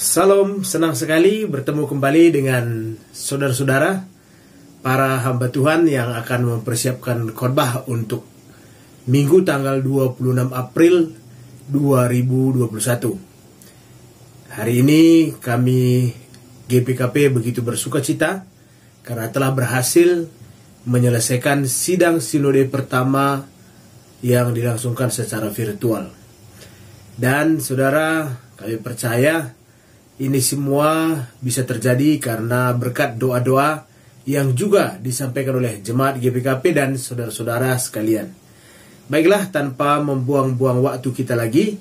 Salam, senang sekali bertemu kembali dengan saudara-saudara, para hamba Tuhan yang akan mempersiapkan khotbah untuk Minggu tanggal 26 April 2021. Hari ini kami GPKP begitu bersuka cita karena telah berhasil menyelesaikan sidang sinode pertama yang dilangsungkan secara virtual. Dan saudara, kami percaya ini semua bisa terjadi karena berkat doa-doa yang juga disampaikan oleh jemaat GPKP dan saudara-saudara sekalian. Baiklah, tanpa membuang-buang waktu kita lagi,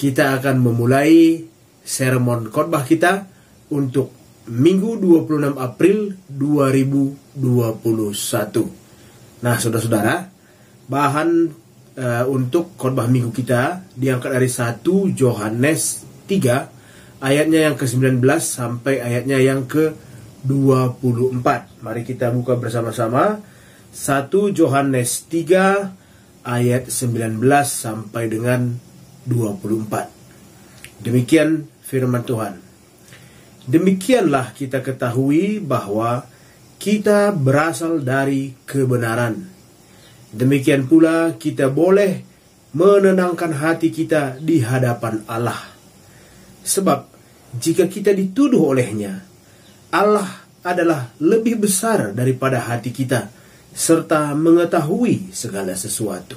kita akan memulai sermon khotbah kita untuk Minggu 26 April 2021. Nah, saudara-saudara, bahan untuk khotbah minggu kita diangkat dari 1 Yohanes 3 ayatnya yang ke-19 sampai ayatnya yang ke-24. Mari kita buka bersama-sama 1 Yohanes 3 ayat 19 sampai dengan 24. Demikian firman Tuhan. Demikianlah kita ketahui bahwa kita berasal dari kebenaran. Demikian pula kita boleh menenangkan hati kita di hadapan Allah. Sebab jika kita dituduh olehnya, Allah adalah lebih besar daripada hati kita, serta mengetahui segala sesuatu.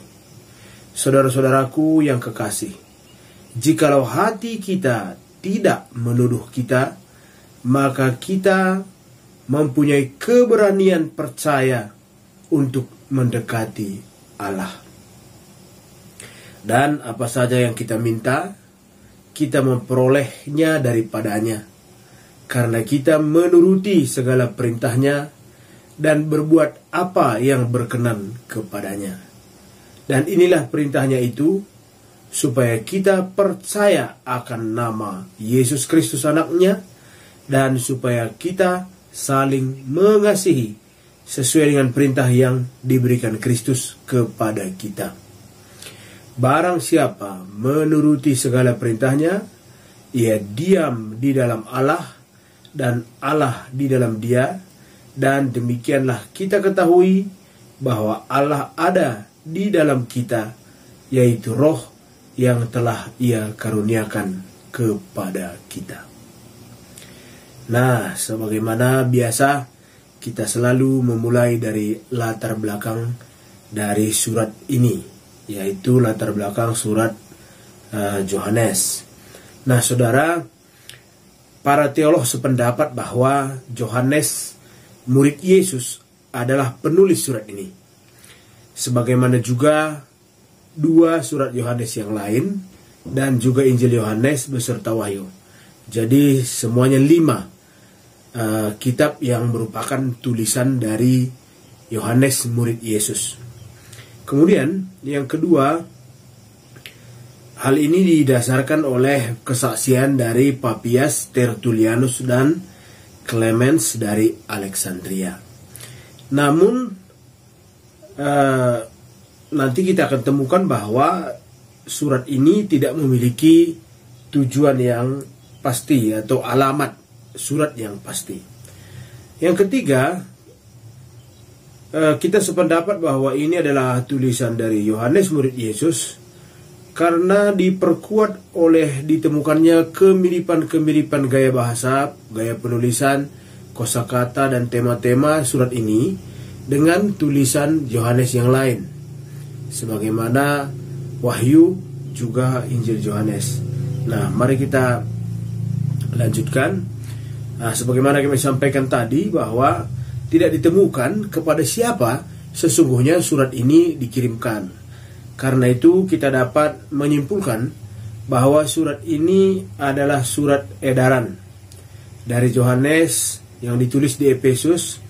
Saudara-saudaraku yang kekasih, jikalau hati kita tidak menuduh kita, maka kita mempunyai keberanian percaya untuk mendekati Allah. Dan apa saja yang kita minta, kita memperolehnya daripadanya, karena kita menuruti segala perintahnya dan berbuat apa yang berkenan kepadanya. Dan inilah perintahnya itu, supaya kita percaya akan nama Yesus Kristus anaknya, dan supaya kita saling mengasihi sesuai dengan perintah yang diberikan Kristus kepada kita. Barang siapa menuruti segala perintahnya, ia diam di dalam Allah dan Allah di dalam dia, dan demikianlah kita ketahui bahwa Allah ada di dalam kita, yaitu Roh yang telah Ia karuniakan kepada kita. Nah, sebagaimana biasa, kita selalu memulai dari latar belakang dari surat ini, yaitu latar belakang surat Yohanes. Nah, saudara, para teolog sependapat bahwa Yohanes, murid Yesus, adalah penulis surat ini. Sebagaimana juga 2 surat Yohanes yang lain, dan juga Injil Yohanes beserta Wahyu. Jadi semuanya 5 kitab yang merupakan tulisan dari Yohanes, murid Yesus. Kemudian yang kedua, hal ini didasarkan oleh kesaksian dari Papias, Tertullianus, dan Clemens dari Alexandria. Namun nanti kita akan temukan bahwa surat ini tidak memiliki tujuan yang pasti atau alamat surat yang pasti. Yang ketiga, kita sependapat bahwa ini adalah tulisan dari Yohanes, murid Yesus, karena diperkuat oleh ditemukannya kemiripan-kemiripan gaya bahasa, gaya penulisan, kosakata, dan tema-tema surat ini dengan tulisan Yohanes yang lain, sebagaimana Wahyu juga Injil Yohanes. Nah, mari kita lanjutkan. Nah, sebagaimana kami sampaikan tadi bahwa tidak ditemukan kepada siapa sesungguhnya surat ini dikirimkan. Karena itu kita dapat menyimpulkan bahwa surat ini adalah surat edaran dari Yohanes yang ditulis di Efesus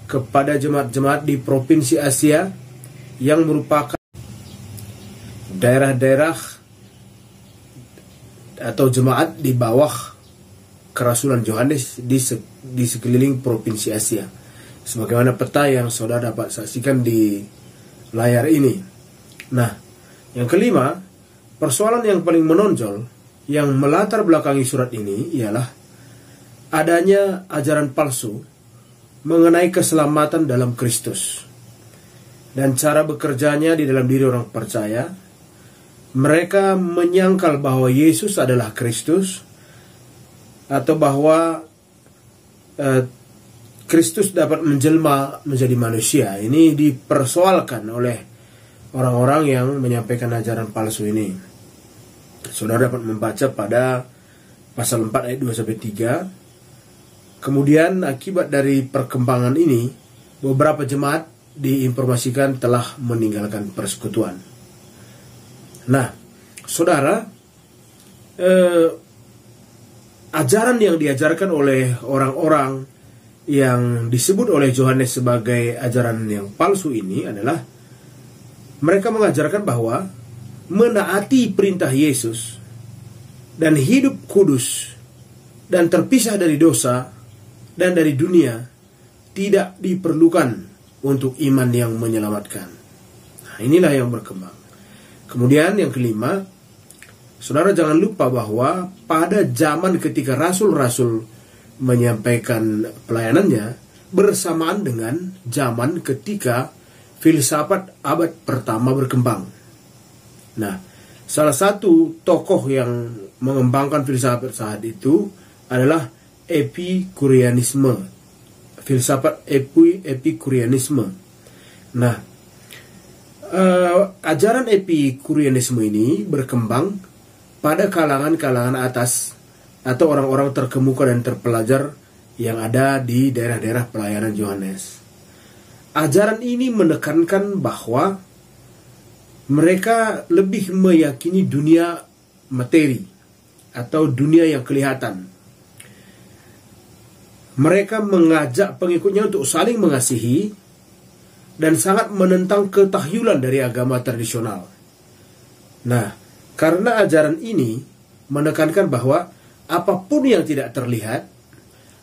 kepada jemaat-jemaat di provinsi Asia yang merupakan daerah-daerah atau jemaat di bawah kerasulan Yohanes di sekeliling provinsi Asia. Sebagaimana peta yang saudara dapat saksikan di layar ini. Nah, yang kelima, persoalan yang paling menonjol yang melatar belakangi surat ini ialah adanya ajaran palsu mengenai keselamatan dalam Kristus. Dan cara bekerjanya di dalam diri orang percaya, mereka menyangkal bahwa Yesus adalah Kristus, atau bahwa Kristus dapat menjelma menjadi manusia. Ini dipersoalkan oleh orang-orang yang menyampaikan ajaran palsu ini. Saudara dapat membaca pada pasal 4 ayat 2-3. Kemudian akibat dari perkembangan ini, beberapa jemaat diinformasikan telah meninggalkan persekutuan. Nah, saudara, ajaran yang diajarkan oleh orang-orang yang disebut oleh Yohanes sebagai ajaran yang palsu ini adalah mereka mengajarkan bahwa menaati perintah Yesus dan hidup kudus dan terpisah dari dosa dan dari dunia tidak diperlukan untuk iman yang menyelamatkan. Nah, inilah yang berkembang. Kemudian yang kelima, saudara jangan lupa bahwa pada zaman ketika rasul-rasul menyampaikan pelayanannya bersamaan dengan zaman ketika filsafat abad pertama berkembang. Nah, salah satu tokoh yang mengembangkan filsafat saat itu adalah Epikurianisme. Filsafat Epikurianisme. Nah, ajaran Epikurianisme ini berkembang pada kalangan-kalangan atas atau orang-orang terkemuka dan terpelajar yang ada di daerah-daerah pelayanan Yohanes. Ajaran ini menekankan bahwa mereka lebih meyakini dunia materi atau dunia yang kelihatan. Mereka mengajak pengikutnya untuk saling mengasihi dan sangat menentang ketahyulan dari agama tradisional. Nah, karena ajaran ini menekankan bahwa apapun yang tidak terlihat,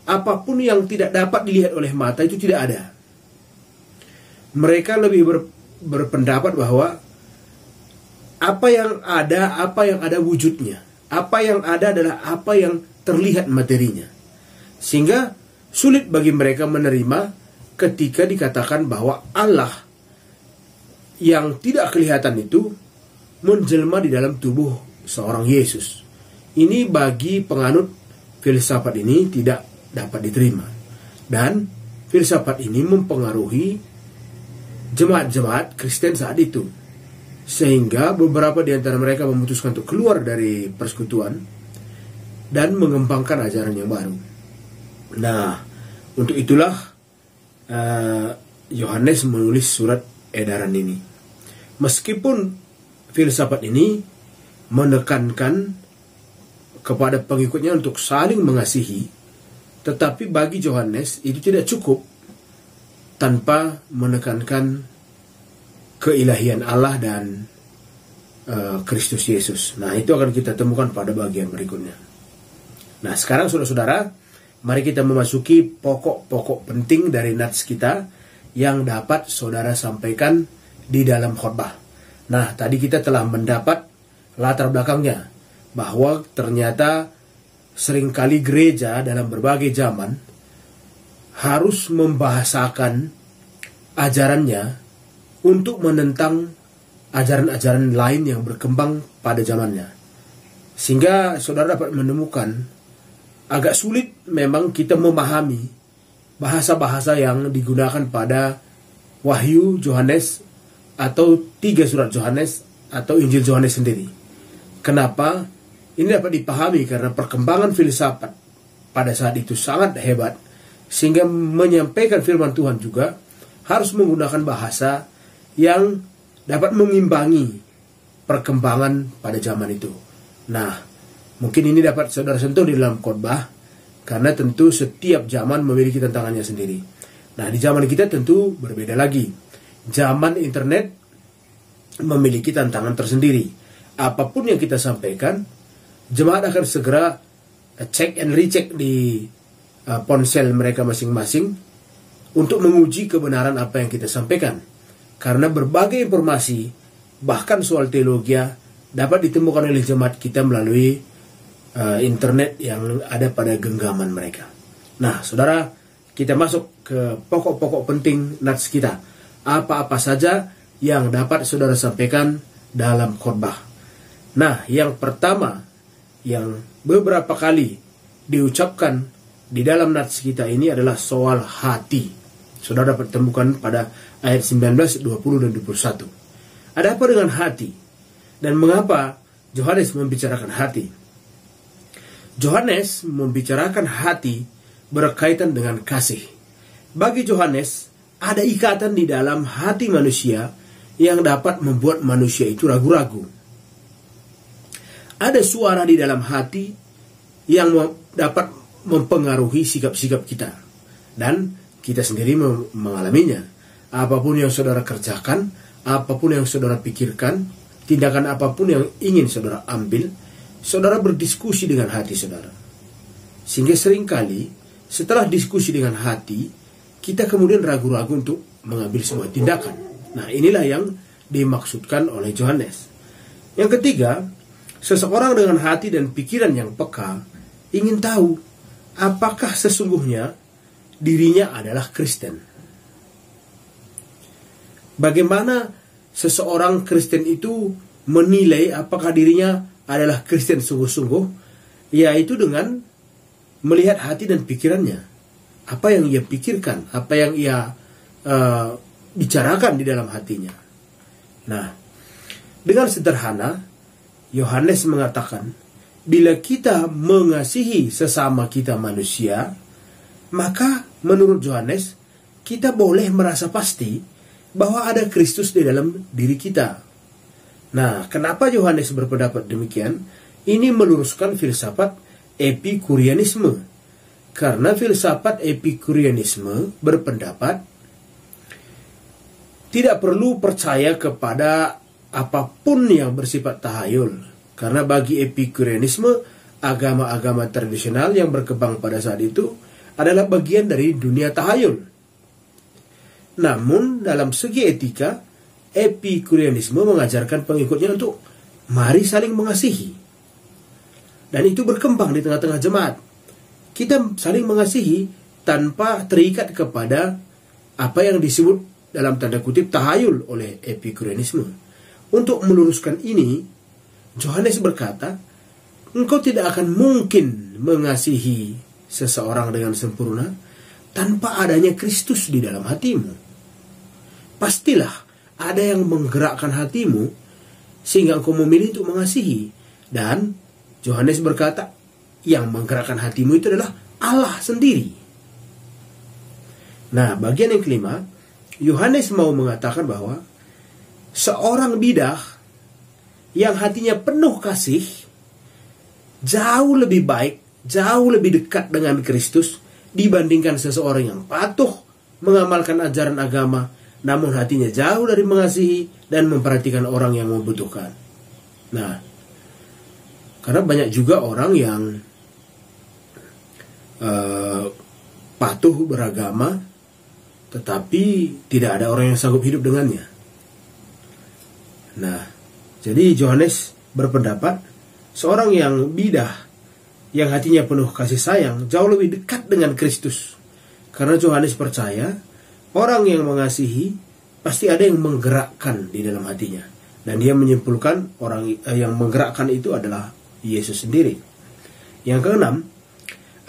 apapun yang tidak dapat dilihat oleh mata itu tidak ada. Mereka lebih berpendapat bahwa apa yang ada wujudnya. Apa yang ada adalah apa yang terlihat materinya. Sehingga sulit bagi mereka menerima ketika dikatakan bahwa Allah yang tidak kelihatan itu menjelma di dalam tubuh seorang Yesus. Ini bagi penganut filsafat ini tidak dapat diterima. Dan filsafat ini mempengaruhi jemaat-jemaat Kristen saat itu. Sehingga beberapa di antara mereka memutuskan untuk keluar dari persekutuan dan mengembangkan ajaran yang baru. Nah, untuk itulah Yohanes menulis surat edaran ini. Meskipun filsafat ini menekankan kepada pengikutnya untuk saling mengasihi, tetapi bagi Yohanes itu tidak cukup tanpa menekankan keilahian Allah dan Kristus Yesus. Nah, itu akan kita temukan pada bagian berikutnya. Nah, sekarang saudara-saudara, mari kita memasuki pokok-pokok penting dari nats kita yang dapat saudara sampaikan di dalam khotbah. Nah, tadi kita telah mendapat latar belakangnya, bahwa ternyata seringkali gereja dalam berbagai zaman harus membahasakan ajarannya untuk menentang ajaran-ajaran lain yang berkembang pada zamannya. Sehingga saudara dapat menemukan agak sulit memang kita memahami bahasa-bahasa yang digunakan pada Wahyu Yohanes atau 3 surat Yohanes atau Injil Yohanes sendiri. Kenapa? Ini dapat dipahami karena perkembangan filsafat pada saat itu sangat hebat, sehingga menyampaikan firman Tuhan juga harus menggunakan bahasa yang dapat mengimbangi perkembangan pada zaman itu. Nah, mungkin ini dapat saudara sentuh di dalam khotbah, karena tentu setiap zaman memiliki tantangannya sendiri. Nah, di zaman kita tentu berbeda lagi. Zaman internet memiliki tantangan tersendiri. Apapun yang kita sampaikan, jemaat akan segera cek and recheck di ponsel mereka masing-masing untuk menguji kebenaran apa yang kita sampaikan. Karena berbagai informasi, bahkan soal teologi, dapat ditemukan oleh jemaat kita melalui internet yang ada pada genggaman mereka. Nah, saudara, kita masuk ke pokok-pokok penting nats kita. Apa-apa saja yang dapat saudara sampaikan dalam khotbah. Nah, yang pertama yang beberapa kali diucapkan di dalam nats kita ini adalah soal hati. Saudara dapat temukan pada ayat 19, 20, dan 21. Ada apa dengan hati? Dan mengapa Yohanes membicarakan hati? Yohanes membicarakan hati berkaitan dengan kasih. Bagi Yohanes, ada ikatan di dalam hati manusia yang dapat membuat manusia itu ragu-ragu. Ada suara di dalam hati yang dapat mempengaruhi sikap-sikap kita. Dan kita sendiri mengalaminya. Apapun yang saudara kerjakan, apapun yang saudara pikirkan, tindakan apapun yang ingin saudara ambil, saudara berdiskusi dengan hati saudara. Sehingga seringkali setelah diskusi dengan hati, kita kemudian ragu-ragu untuk mengambil sebuah tindakan. Nah, inilah yang dimaksudkan oleh Yohanes. Yang ketiga, seseorang dengan hati dan pikiran yang peka ingin tahu apakah sesungguhnya dirinya adalah Kristen. Bagaimana seseorang Kristen itu menilai apakah dirinya adalah Kristen sungguh-sungguh? Yaitu dengan melihat hati dan pikirannya. Apa yang ia pikirkan, apa yang ia bicarakan di dalam hatinya. Nah, dengan sederhana, Yohanes mengatakan, bila kita mengasihi sesama kita manusia, maka menurut Yohanes, kita boleh merasa pasti bahwa ada Kristus di dalam diri kita. Nah, kenapa Yohanes berpendapat demikian? Ini meluruskan filsafat Epikurianisme. Karena filsafat Epikurianisme berpendapat tidak perlu percaya kepada apapun yang bersifat tahayul. Karena bagi Epikurianisme, agama-agama tradisional yang berkembang pada saat itu adalah bagian dari dunia tahayul. Namun dalam segi etika, Epikurianisme mengajarkan pengikutnya untuk mari saling mengasihi. Dan itu berkembang di tengah-tengah jemaat. Kita saling mengasihi tanpa terikat kepada apa yang disebut dalam tanda kutip tahayul oleh Epikurianisme. Untuk meluruskan ini, Yohanes berkata, engkau tidak akan mungkin mengasihi seseorang dengan sempurna tanpa adanya Kristus di dalam hatimu. Pastilah ada yang menggerakkan hatimu sehingga engkau memilih untuk mengasihi. Dan Yohanes berkata, yang menggerakkan hatimu itu adalah Allah sendiri. Nah, bagian yang kelima, Yohanes mau mengatakan bahwa seorang bidah yang hatinya penuh kasih jauh lebih baik, jauh lebih dekat dengan Kristus dibandingkan seseorang yang patuh mengamalkan ajaran agama namun hatinya jauh dari mengasihi dan memperhatikan orang yang membutuhkan. Nah, karena banyak juga orang yang patuh beragama tetapi tidak ada orang yang sanggup hidup dengannya. Nah, jadi Yohanes berpendapat seorang yang bidah, yang hatinya penuh kasih sayang, jauh lebih dekat dengan Kristus. Karena Yohanes percaya orang yang mengasihi pasti ada yang menggerakkan di dalam hatinya. Dan dia menyimpulkan orang yang menggerakkan itu adalah Yesus sendiri. Yang keenam,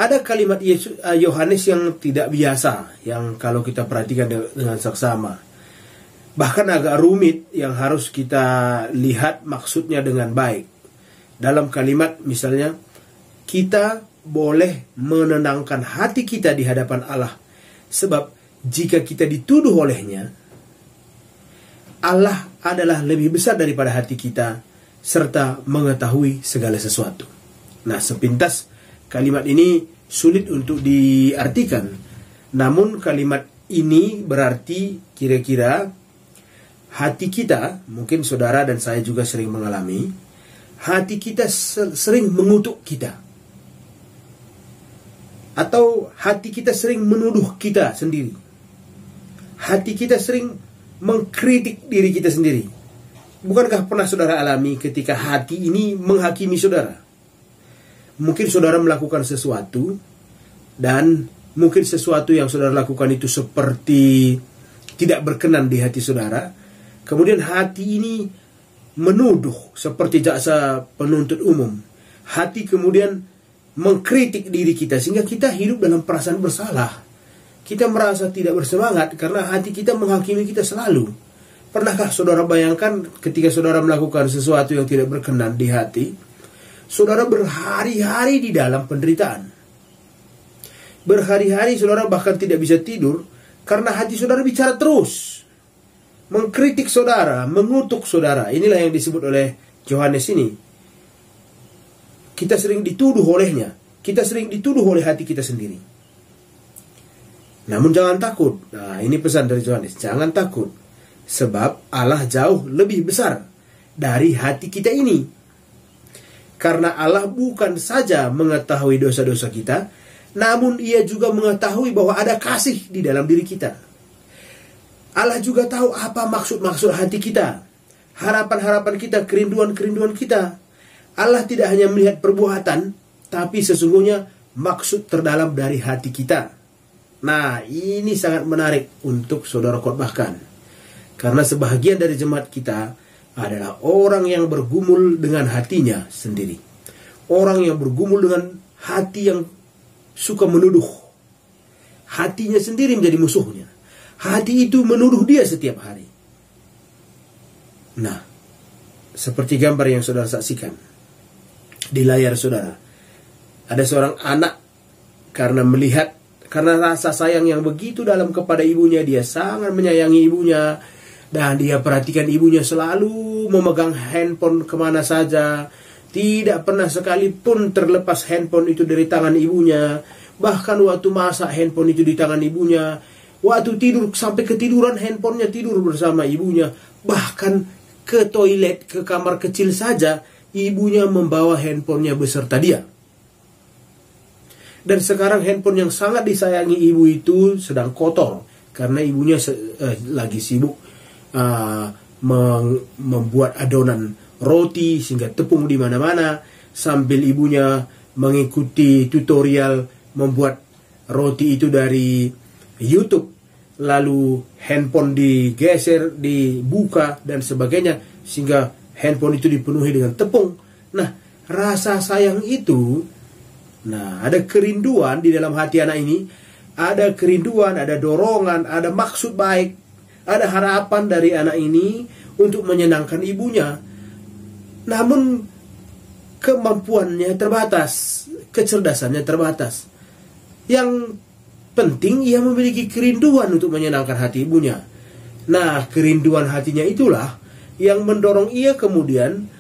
ada kalimat Yohanes yang tidak biasa, yang kalau kita perhatikan dengan saksama, bahkan agak rumit, yang harus kita lihat maksudnya dengan baik. Dalam kalimat misalnya, kita boleh menenangkan hati kita di hadapan Allah, sebab jika kita dituduh olehnya, Allah adalah lebih besar daripada hati kita, serta mengetahui segala sesuatu. Nah, sepintas kalimat ini sulit untuk diartikan. Namun kalimat ini berarti kira-kira hati kita, mungkin saudara dan saya juga sering mengalami, hati kita sering mengutuk kita. Atau hati kita sering menuduh kita sendiri. Hati kita sering mengkritik diri kita sendiri. Bukankah pernah saudara alami ketika hati ini menghakimi saudara? mungkin saudara melakukan sesuatu, dan mungkin sesuatu yang saudara lakukan itu seperti tidak berkenan di hati saudara. Kemudian hati ini menuduh seperti jaksa penuntut umum. Hati kemudian mengkritik diri kita sehingga kita hidup dalam perasaan bersalah. Kita merasa tidak bersemangat karena hati kita menghakimi kita selalu. Pernahkah saudara bayangkan ketika saudara melakukan sesuatu yang tidak berkenan di hati, saudara berhari-hari di dalam penderitaan. Berhari-hari saudara bahkan tidak bisa tidur karena hati saudara bicara terus, mengkritik saudara, mengutuk saudara. Inilah yang disebut oleh Yohanes ini. Kita sering dituduh olehnya. Kita sering dituduh oleh hati kita sendiri. Namun jangan takut. Nah, ini pesan dari Yohanes. Jangan takut. Sebab Allah jauh lebih besar dari hati kita ini. Karena Allah bukan saja mengetahui dosa-dosa kita, namun Ia juga mengetahui bahwa ada kasih di dalam diri kita. Allah juga tahu apa maksud-maksud hati kita, harapan-harapan kita, kerinduan-kerinduan kita. Allah tidak hanya melihat perbuatan, tapi sesungguhnya maksud terdalam dari hati kita. Nah, ini sangat menarik untuk saudara khotbahkan. Karena sebahagian dari jemaat kita adalah orang yang bergumul dengan hatinya sendiri. Orang yang bergumul dengan hati yang suka menuduh. Hatinya sendiri menjadi musuhnya. Hati itu menuduh dia setiap hari. Nah, seperti gambar yang saudara saksikan di layar saudara. Ada seorang anak karena rasa sayang yang begitu dalam kepada ibunya, dia sangat menyayangi ibunya. Dan dia perhatikan ibunya selalu memegang handphone kemana saja. Tidak pernah sekalipun terlepas handphone itu dari tangan ibunya. Bahkan waktu masak handphone itu di tangan ibunya. Waktu tidur sampai ketiduran handphonenya tidur bersama ibunya. Bahkan ke toilet, ke kamar kecil saja, ibunya membawa handphonenya beserta dia. Dan sekarang handphone yang sangat disayangi ibu itu sedang kotor. Karena ibunya lagi sibuk membuat adonan roti sehingga tepung di mana-mana, sambil ibunya mengikuti tutorial membuat roti itu dari YouTube, lalu handphone digeser, dibuka dan sebagainya sehingga handphone itu dipenuhi dengan tepung. Nah, rasa sayang itu, ada kerinduan di dalam hati anak ini, ada kerinduan, ada dorongan, ada maksud baik, ada harapan dari anak ini untuk menyenangkan ibunya. Namun kemampuannya terbatas, kecerdasannya terbatas. Yang penting ia memiliki kerinduan untuk menyenangkan hati ibunya. Nah, kerinduan hatinya itulah yang mendorong ia kemudian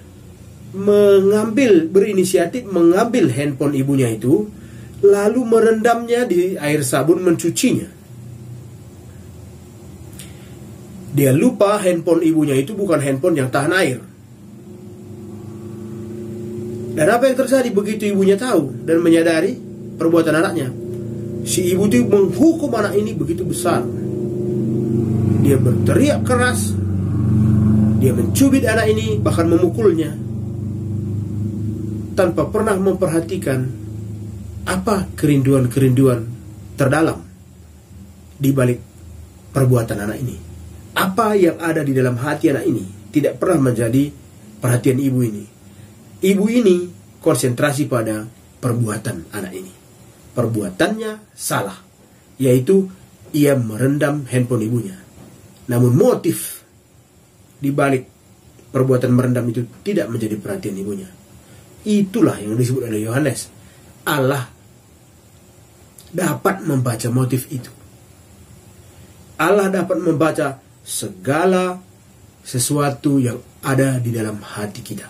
berinisiatif mengambil handphone ibunya itu, lalu merendamnya di air sabun, mencucinya. Dia lupa handphone ibunya itu bukan handphone yang tahan air. Dan apa yang terjadi begitu ibunya tahu dan menyadari perbuatan anaknya? Si ibu itu menghukum anak ini begitu besar. Dia berteriak keras. Dia mencubit anak ini, bahkan memukulnya, tanpa pernah memperhatikan apa kerinduan-kerinduan terdalam di balik perbuatan anak ini. Apa yang ada di dalam hati anak ini tidak pernah menjadi perhatian ibu ini. Ibu ini konsentrasi pada perbuatan anak ini. Perbuatannya salah, yaitu ia merendam handphone ibunya. Namun motif di balik perbuatan merendam itu tidak menjadi perhatian ibunya. Itulah yang disebut oleh Yohanes. Allah dapat membaca motif itu. Allah dapat membaca segala sesuatu yang ada di dalam hati kita.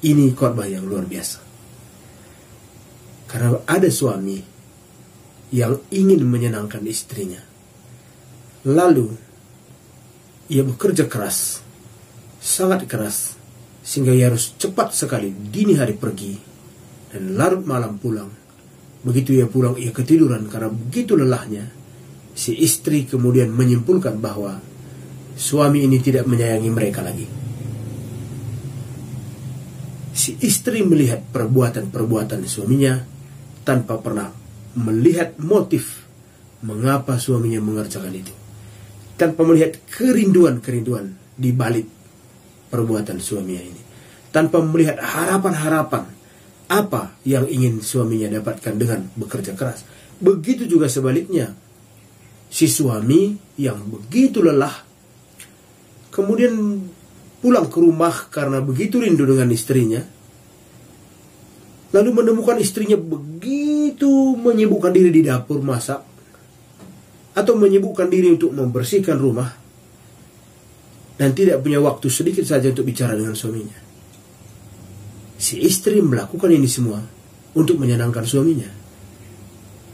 Ini khotbah yang luar biasa. Karena ada suami yang ingin menyenangkan istrinya, lalu ia bekerja keras, sangat keras, sehingga ia harus cepat sekali dini hari pergi dan larut malam pulang. Begitu ia pulang, ia ketiduran karena begitu lelahnya. Si istri kemudian menyimpulkan bahwa suami ini tidak menyayangi mereka lagi. Si istri melihat perbuatan-perbuatan suaminya tanpa pernah melihat motif mengapa suaminya mengerjakan itu, tanpa melihat kerinduan-kerinduan di balik perbuatan suaminya ini, tanpa melihat harapan-harapan apa yang ingin suaminya dapatkan dengan bekerja keras. Begitu juga sebaliknya, si suami yang begitu lelah kemudian pulang ke rumah karena begitu rindu dengan istrinya, lalu menemukan istrinya begitu menyibukkan diri di dapur masak, atau menyibukkan diri untuk membersihkan rumah, dan tidak punya waktu sedikit saja untuk bicara dengan suaminya. Si istri melakukan ini semua untuk menyenangkan suaminya.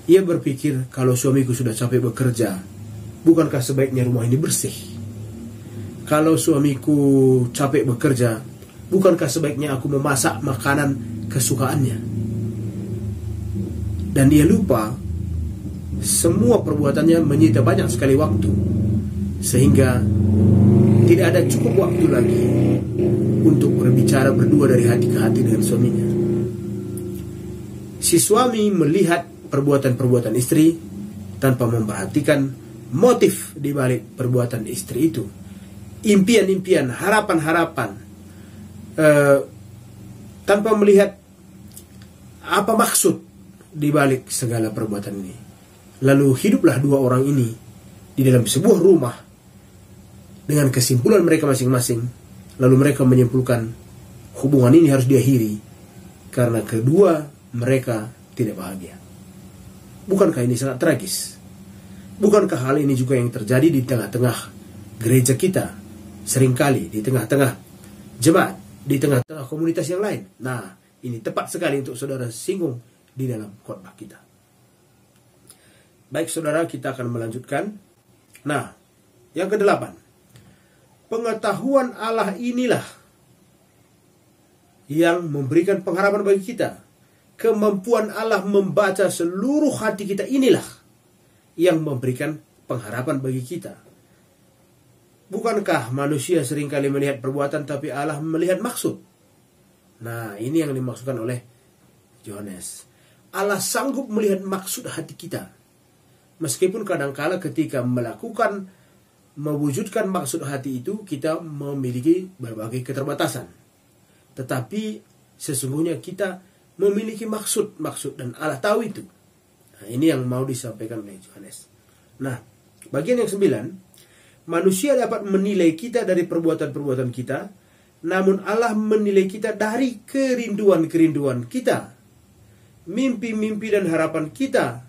Ia berpikir, kalau suamiku sudah capek bekerja, bukankah sebaiknya rumah ini bersih? Kalau suamiku capek bekerja, bukankah sebaiknya aku memasak makanan kesukaannya? Dan dia lupa, semua perbuatannya menyita banyak sekali waktu, sehingga tidak ada cukup waktu lagi untuk berbicara berdua dari hati ke hati dengan suaminya. Si suami melihat perbuatan-perbuatan istri tanpa memperhatikan motif di balik perbuatan istri itu. Impian-impian, harapan-harapan, tanpa melihat apa maksud di balik segala perbuatan ini. Lalu hiduplah dua orang ini di dalam sebuah rumah dengan kesimpulan mereka masing-masing. Lalu mereka menyimpulkan hubungan ini harus diakhiri karena kedua mereka tidak bahagia. Bukankah ini sangat tragis? Bukankah hal ini juga yang terjadi di tengah-tengah gereja kita? Seringkali di tengah-tengah jemaat, di tengah-tengah komunitas yang lain. Nah, ini tepat sekali untuk saudara singgung di dalam khotbah kita. Baik saudara, kita akan melanjutkan. Nah, yang ke-8. Pengetahuan Allah inilah yang memberikan pengharapan bagi kita. Kemampuan Allah membaca seluruh hati kita inilah yang memberikan pengharapan bagi kita. Bukankah manusia seringkali melihat perbuatan tapi Allah melihat maksud? Nah, ini yang dimaksudkan oleh Yohanes. Allah sanggup melihat maksud hati kita. Meskipun kadangkala ketika mewujudkan maksud hati itu, kita memiliki berbagai keterbatasan. Tetapi sesungguhnya kita memiliki maksud dan Allah tahu itu. Nah, ini yang mau disampaikan oleh Yohanes. Nah, bagian yang 9. Manusia dapat menilai kita dari perbuatan-perbuatan kita, namun Allah menilai kita dari kerinduan-kerinduan kita, mimpi-mimpi dan harapan kita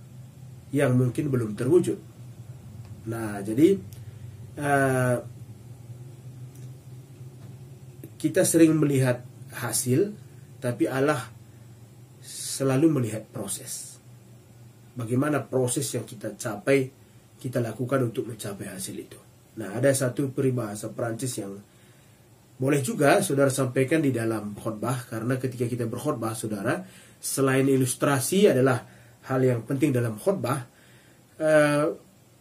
yang mungkin belum terwujud. Nah, jadi kita sering melihat hasil, tapi Allah selalu melihat proses. Bagaimana proses yang kita capai, kita lakukan untuk mencapai hasil itu. Nah, ada satu peribahasa Prancis yang boleh juga saudara sampaikan di dalam khotbah, karena ketika kita berkhotbah, saudara, selain ilustrasi adalah hal yang penting dalam khotbah,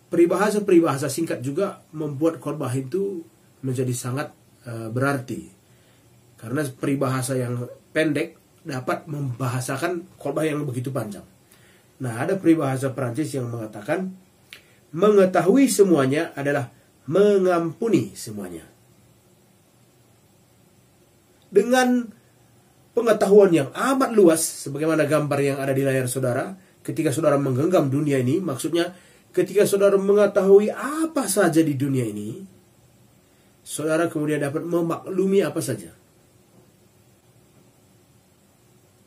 peribahasa-peribahasa singkat juga membuat khotbah itu menjadi sangat berarti. Karena peribahasa yang pendek dapat membahasakan khotbah yang begitu panjang. Nah, ada peribahasa Prancis yang mengatakan, mengetahui semuanya adalah mengampuni semuanya. Dengan pengetahuan yang amat luas, sebagaimana gambar yang ada di layar saudara, ketika saudara menggenggam dunia ini, maksudnya ketika saudara mengetahui apa saja di dunia ini, saudara kemudian dapat memaklumi apa saja.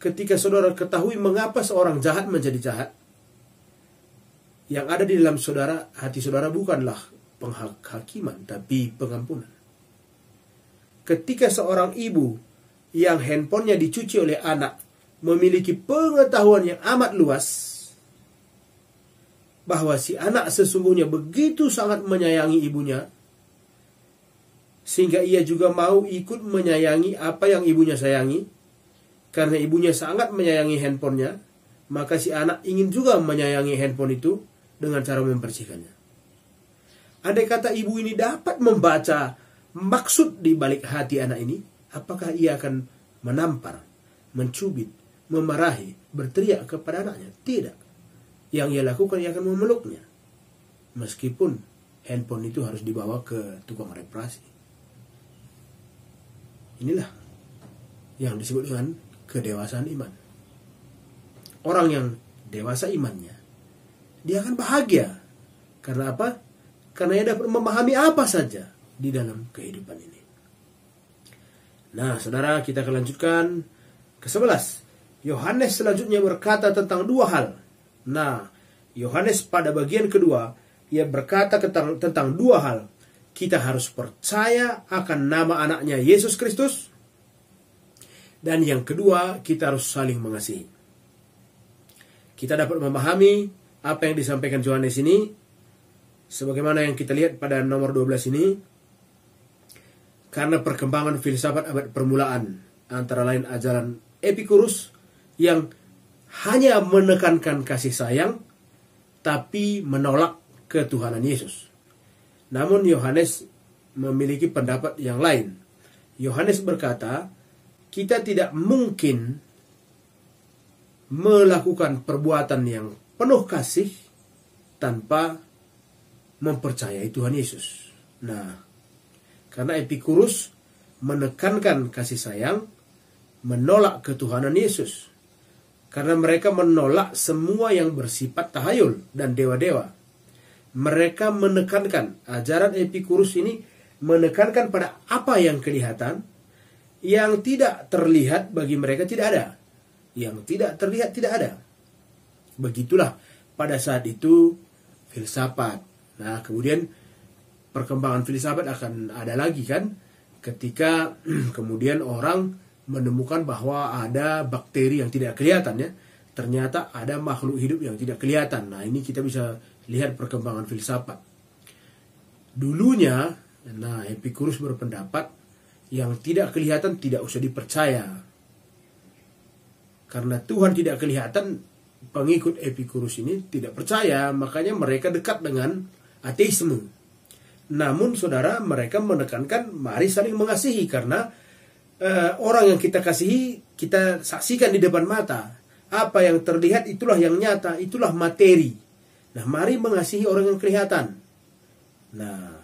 Ketika saudara ketahui mengapa seorang jahat menjadi jahat, yang ada di dalam saudara, hati saudara bukanlah penghakiman, tapi pengampunan. Ketika seorang ibu yang handphonenya dicuci oleh anak memiliki pengetahuan yang amat luas bahwa si anak sesungguhnya begitu sangat menyayangi ibunya, sehingga ia juga mau ikut menyayangi apa yang ibunya sayangi, karena ibunya sangat menyayangi handphonenya, maka si anak ingin juga menyayangi handphone itu dengan cara membersihkannya. Andai kata ibu ini dapat membaca maksud di balik hati anak ini, apakah ia akan menampar, mencubit, memarahi, berteriak kepada anaknya. Tidak. Yang ia lakukan, ia akan memeluknya. Meskipun handphone itu harus dibawa ke tukang reparasi. Inilah yang disebut dengan kedewasaan iman. Orang yang dewasa imannya, dia akan bahagia. Karena apa? Karena ia dapat memahami apa saja di dalam kehidupan ini. Nah, saudara, kita akan lanjutkan ke 11. Yohanes selanjutnya berkata tentang dua hal. Nah, Yohanes pada bagian kedua, ia berkata tentang dua hal. Kita harus percaya akan nama anaknya Yesus Kristus. Dan yang kedua, kita harus saling mengasihi. Kita dapat memahami apa yang disampaikan Yohanes ini, sebagaimana yang kita lihat pada nomor 12 ini, karena perkembangan filsafat abad permulaan, antara lain ajaran Epikurus, yang hanya menekankan kasih sayang, tapi menolak ketuhanan Yesus. Namun Yohanes memiliki pendapat yang lain. Yohanes berkata, kita tidak mungkin melakukan perbuatan yang penuh kasih tanpa mempercayai Tuhan Yesus. Nah, karena Epikurus menekankan kasih sayang, menolak ketuhanan Yesus. Karena mereka menolak semua yang bersifat tahayul dan dewa-dewa. Mereka menekankan, ajaran Epikurus ini menekankan pada apa yang kelihatan, yang tidak terlihat bagi mereka tidak ada. Yang tidak terlihat tidak ada. Begitulah pada saat itu filsafat. Nah, kemudian perkembangan filsafat akan ada lagi kan, ketika kemudian orang menemukan bahwa ada bakteri yang tidak kelihatan ya. Ternyata ada makhluk hidup yang tidak kelihatan. Nah, ini kita bisa lihat perkembangan filsafat. Dulunya, nah, Epikurus berpendapat yang tidak kelihatan tidak usah dipercaya. Karena Tuhan tidak kelihatan, pengikut Epikurus ini tidak percaya, makanya mereka dekat dengan ateisme. Namun saudara, mereka menekankan mari saling mengasihi, karena orang yang kita kasihi, kita saksikan di depan mata. Apa yang terlihat itulah yang nyata, itulah materi. Nah, mari mengasihi orang yang kelihatan. Nah,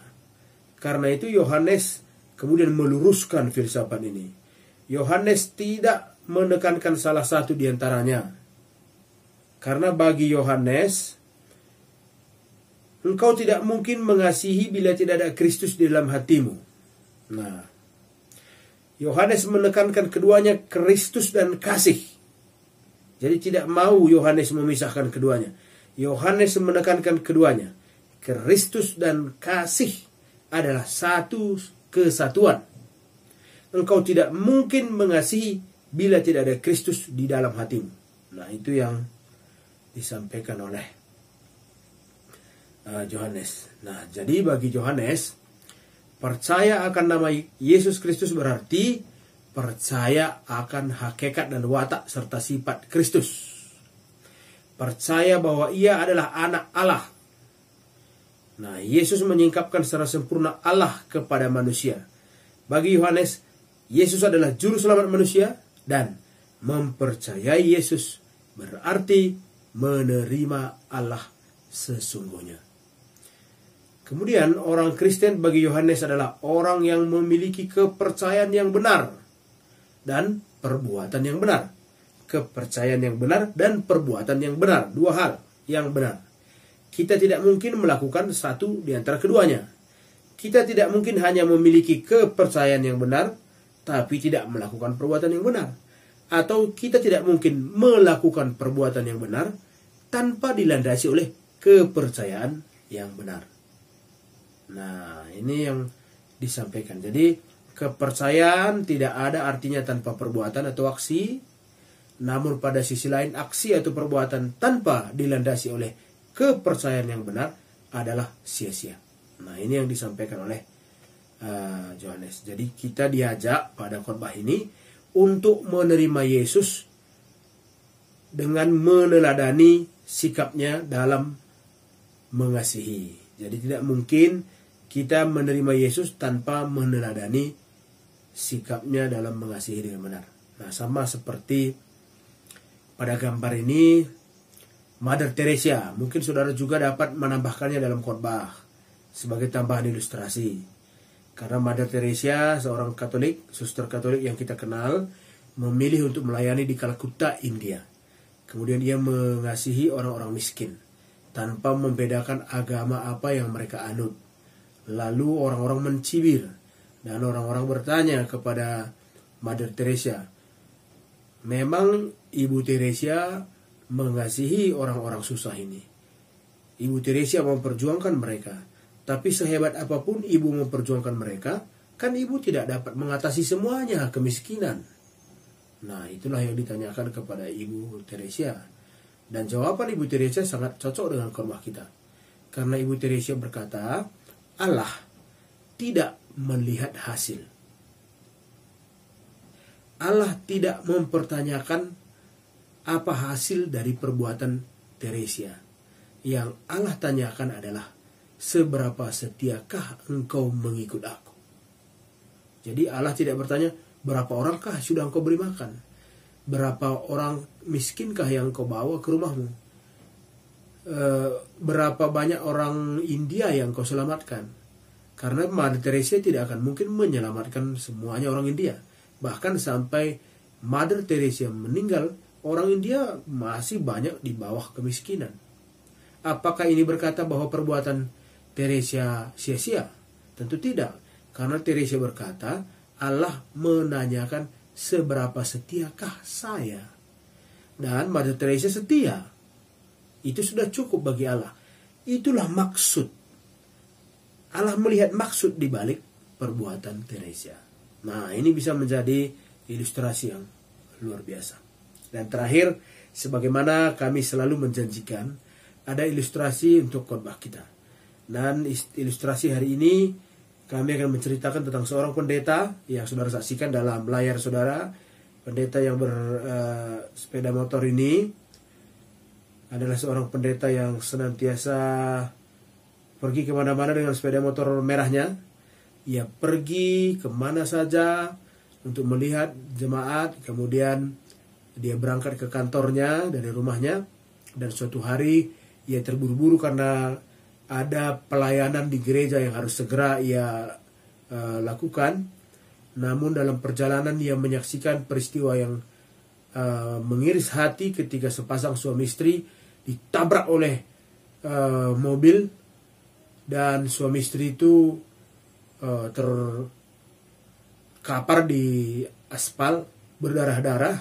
karena itu Yohanes kemudian meluruskan filsafat ini. Yohanes tidak menekankan salah satu di antaranya. Karena bagi Yohanes, engkau tidak mungkin mengasihi bila tidak ada Kristus di dalam hatimu. Nah, Yohanes menekankan keduanya, Kristus dan kasih. Jadi tidak mau Yohanes memisahkan keduanya. Yohanes menekankan keduanya. Kristus dan kasih adalah satu kesatuan. Engkau tidak mungkin mengasihi bila tidak ada Kristus di dalam hatimu. Nah, itu yang disampaikan oleh Yohanes. Nah, jadi bagi Yohanes, percaya akan nama Yesus Kristus berarti percaya akan hakikat dan watak serta sifat Kristus. Percaya bahwa ia adalah anak Allah. Nah, Yesus menyingkapkan secara sempurna Allah kepada manusia. Bagi Yohanes, Yesus adalah juru selamat manusia, dan mempercayai Yesus berarti menerima Allah sesungguhnya. Kemudian orang Kristen bagi Yohanes adalah orang yang memiliki kepercayaan yang benar dan perbuatan yang benar. Kepercayaan yang benar dan perbuatan yang benar, dua hal yang benar. Kita tidak mungkin melakukan satu di antara keduanya. Kita tidak mungkin hanya memiliki kepercayaan yang benar, tapi tidak melakukan perbuatan yang benar. Atau kita tidak mungkin melakukan perbuatan yang benar tanpa dilandasi oleh kepercayaan yang benar. Nah, ini yang disampaikan. Jadi, kepercayaan tidak ada artinya tanpa perbuatan atau aksi. Namun pada sisi lain, aksi atau perbuatan tanpa dilandasi oleh kepercayaan yang benar adalah sia-sia. Nah, ini yang disampaikan oleh Yohanes. Jadi kita diajak pada khotbah ini untuk menerima Yesus dengan meneladani sikapnya dalam mengasihi. Jadi tidak mungkin kita menerima Yesus tanpa meneladani sikapnya dalam mengasihi dengan benar. Nah, sama seperti pada gambar ini Mother Teresa, mungkin saudara juga dapat menambahkannya dalam khotbah sebagai tambahan ilustrasi. Karena Mother Teresa, seorang Katolik, suster Katolik yang kita kenal, memilih untuk melayani di Calcutta, India. Kemudian ia mengasihi orang-orang miskin tanpa membedakan agama apa yang mereka anut. Lalu orang-orang mencibir dan orang-orang bertanya kepada Mother Teresa, memang Ibu Teresa mengasihi orang-orang susah ini. Ibu Teresa memperjuangkan mereka. Tapi sehebat apapun ibu memperjuangkan mereka, kan ibu tidak dapat mengatasi semuanya kemiskinan. Nah, itulah yang ditanyakan kepada Ibu Teresa. Dan jawaban Ibu Teresa sangat cocok dengan khotbah kita. Karena Ibu Teresa berkata, Allah tidak melihat hasil. Allah tidak mempertanyakan apa hasil dari perbuatan Teresa. Yang Allah tanyakan adalah, seberapa setiakah engkau mengikut aku? Jadi Allah tidak bertanya, berapa orangkah sudah engkau beri makan? Berapa orang miskinkah yang engkau bawa ke rumahmu? Berapa banyak orang India yang engkau selamatkan? Karena Mother Teresa tidak akan mungkin menyelamatkan semuanya orang India. Bahkan sampai Mother Teresa meninggal, orang India masih banyak di bawah kemiskinan. Apakah ini berkata bahwa perbuatan Teresa sia-sia? Tentu tidak. Karena Teresa berkata, Allah menanyakan seberapa setiakah saya. Dan Mother Teresa setia. Itu sudah cukup bagi Allah. Itulah maksud. Allah melihat maksud di balik perbuatan Teresa. Nah, ini bisa menjadi ilustrasi yang luar biasa. Dan terakhir, sebagaimana kami selalu menjanjikan, ada ilustrasi untuk khotbah kita. Dan ilustrasi hari ini kami akan menceritakan tentang seorang pendeta yang saudara saksikan dalam layar saudara. Pendeta yang bersepeda motor ini adalah seorang pendeta yang senantiasa pergi kemana-mana dengan sepeda motor merahnya. Ia pergi kemana saja untuk melihat jemaat. Kemudian dia berangkat ke kantornya dari rumahnya. Dan suatu hari ia terburu-buru karena ada pelayanan di gereja yang harus segera ia lakukan. Namun dalam perjalanan ia menyaksikan peristiwa yang mengiris hati ketika sepasang suami istri ditabrak oleh mobil. Dan suami istri itu terkapar di aspal berdarah-darah.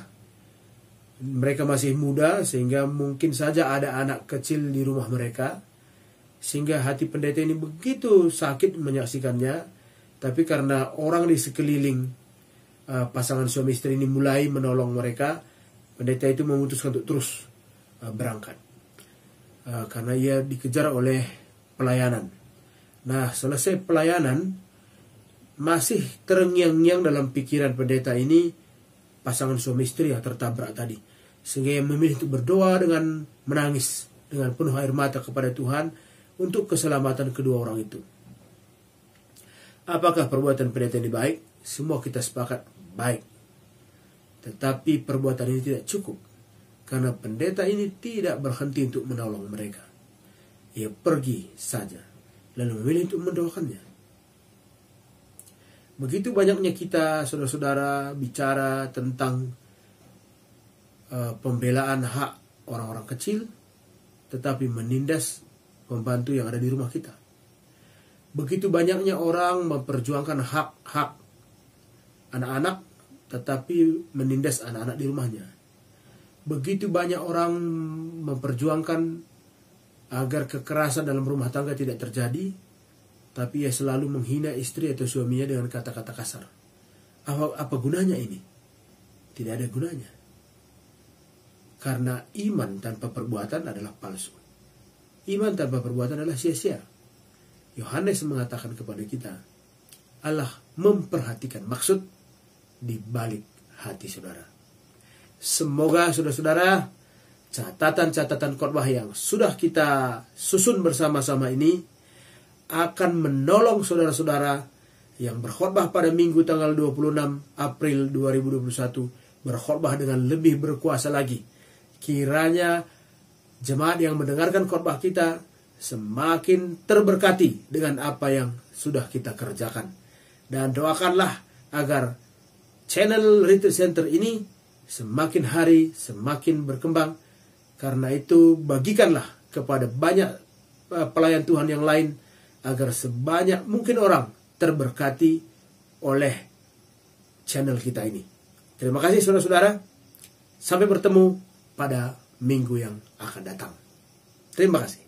Mereka masih muda sehingga mungkin saja ada anak kecil di rumah mereka. Sehingga hati pendeta ini begitu sakit menyaksikannya. Tapi karena orang di sekeliling pasangan suami istri ini mulai menolong mereka, pendeta itu memutuskan untuk terus berangkat. Karena ia dikejar oleh pelayanan. Nah, selesai pelayanan, masih terngiang-ngiang dalam pikiran pendeta ini pasangan suami istri yang tertabrak tadi. Sehingga ia memilih untuk berdoa dengan menangis dengan penuh air mata kepada Tuhan untuk keselamatan kedua orang itu. Apakah perbuatan pendeta ini baik? Semua kita sepakat baik. Tetapi perbuatan ini tidak cukup. Karena pendeta ini tidak berhenti untuk menolong mereka. Ia pergi saja, lalu memilih untuk mendoakannya. Begitu banyaknya kita, saudara-saudara, bicara tentang pembelaan hak orang-orang kecil, tetapi menindas pembantu yang ada di rumah kita. Begitu banyaknya orang memperjuangkan hak-hak anak-anak, tetapi menindas anak-anak di rumahnya. Begitu banyak orang memperjuangkan agar kekerasan dalam rumah tangga tidak terjadi, tapi ia selalu menghina istri atau suaminya dengan kata-kata kasar. Apa gunanya ini? Tidak ada gunanya. Karena iman tanpa perbuatan adalah palsu. Iman tanpa perbuatan adalah sia-sia. Yohanes mengatakan kepada kita, Allah memperhatikan maksud di balik hati saudara. Semoga saudara-saudara, catatan-catatan khotbah yang sudah kita susun bersama-sama ini akan menolong saudara-saudara yang berkhotbah pada Minggu tanggal 26 April 2021 berkhotbah dengan lebih berkuasa lagi. Kiranya jemaat yang mendengarkan khotbah kita semakin terberkati dengan apa yang sudah kita kerjakan. Dan doakanlah agar channel Retreat Center ini semakin hari semakin berkembang. Karena itu bagikanlah kepada banyak pelayan Tuhan yang lain agar sebanyak mungkin orang terberkati oleh channel kita ini. Terima kasih saudara-saudara. Sampai bertemu pada minggu yang akan datang. Terima kasih.